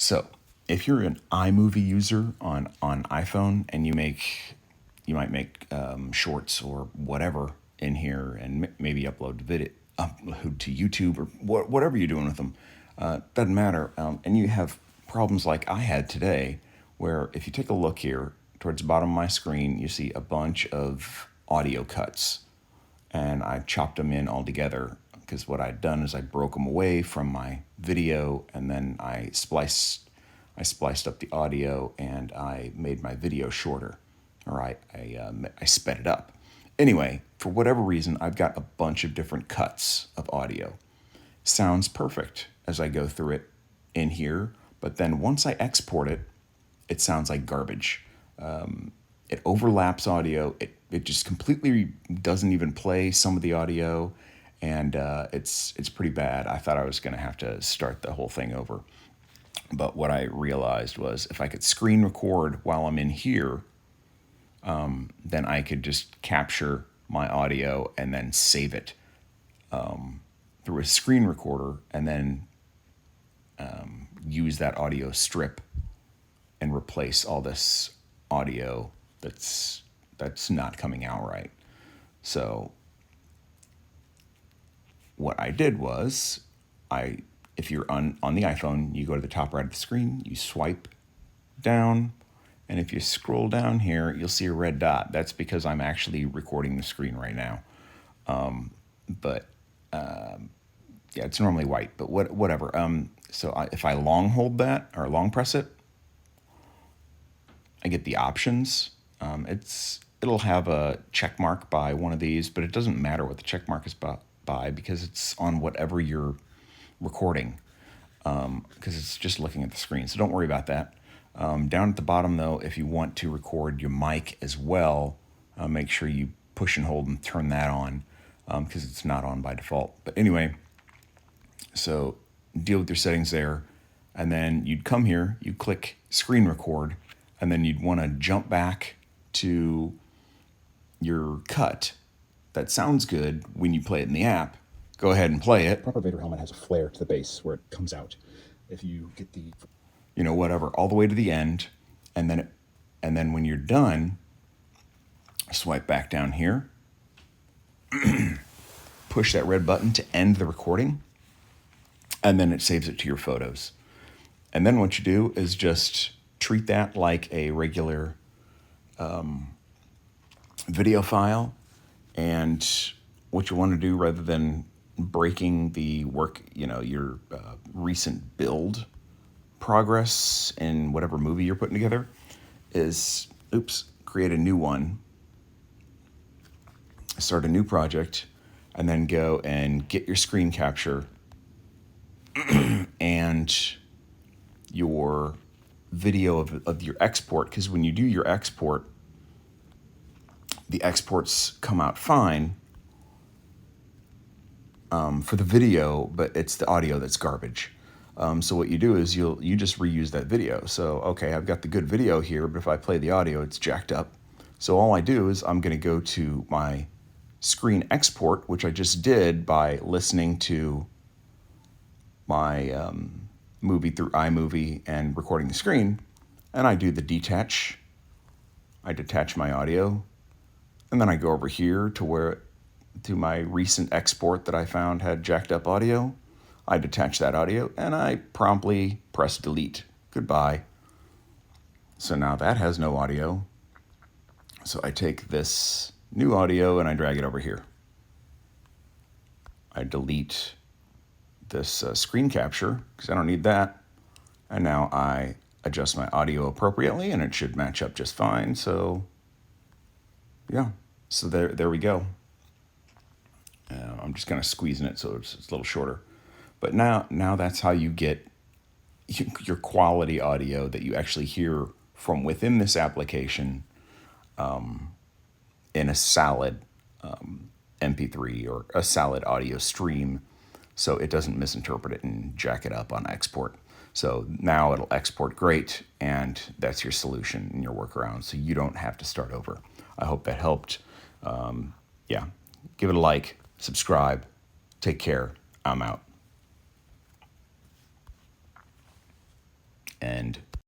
So, if you're an iMovie user on iPhone and you might make shorts or whatever in here and maybe upload to YouTube or whatever you're doing with them, doesn't matter. And you have problems like I had today, where if you take a look here towards the bottom of my screen, you see a bunch of audio cuts, and I chopped them in all together because what I'd done is I broke them away from my video, and then I spliced up the audio, and I made my video shorter, or I sped it up. Anyway, for whatever reason, I've got a bunch of different cuts of audio. Sounds perfect as I go through it in here, but then once I export it, it sounds like garbage. It overlaps audio. It just completely doesn't even play some of the audio, and it's pretty bad. I thought I was going to have to start the whole thing over. But what I realized was if I could screen record while I'm in here, then I could just capture my audio and then save it through a screen recorder, and then use that audio strip and replace all this audio that's not coming out right. So what I did was, if you're on the iPhone, you go to the top right of the screen, you swipe down, and if you scroll down here, you'll see a red dot. That's because I'm actually recording the screen right now. But yeah, it's normally white, but whatever. If I long hold that or long press it, I get the options. It'll have a check mark by one of these, but it doesn't matter what the check mark is by because it's on whatever you're recording, because it's just looking at the screen. So don't worry about that. Down at the bottom, though, if you want to record your mic as well, make sure you push and hold and turn that on, because it's not on by default. But anyway, so deal with your settings there, and then you'd come here, you click screen record, and then you'd want to jump back to your cut that sounds good when you play it in the app. Go ahead and play it. Proper Vader helmet has a flare to the base where it comes out. If you get the, whatever, all the way to the end, and then when you're done, swipe back down here, push that red button to end the recording, and then it saves it to your photos. And then what you do is just treat that like a regular video file. And what you want to do, rather than breaking the your recent build progress in whatever movie you're putting together, is create a new one, start a new project, and then go and get your screen capture and your video of your export, because when you do your export, the exports come out fine for the video, but it's the audio that's garbage. So what you do is you just reuse that video. So, okay, I've got the good video here, but if I play the audio, it's jacked up. So all I do is I'm going to go to my screen export, which I just did by listening to my movie through iMovie and recording the screen, and I do the detach. I detach my audio, and then I go over here to my recent export that I found had jacked up audio. I detach that audio, and I promptly press delete. Goodbye. So now that has no audio. So I take this new audio and I drag it over here. I delete this screen capture because I don't need that. And now I adjust my audio appropriately, and it should match up just fine. So yeah, so there we go. I'm just kind of squeezing it so it's a little shorter. But now that's how you get your quality audio that you actually hear from within this application in a solid MP3 or a solid audio stream, so it doesn't misinterpret it and jack it up on export. So now it'll export great, and that's your solution and your workaround, so you don't have to start over. I hope that helped. Yeah, give it a like, subscribe, take care, I'm out. and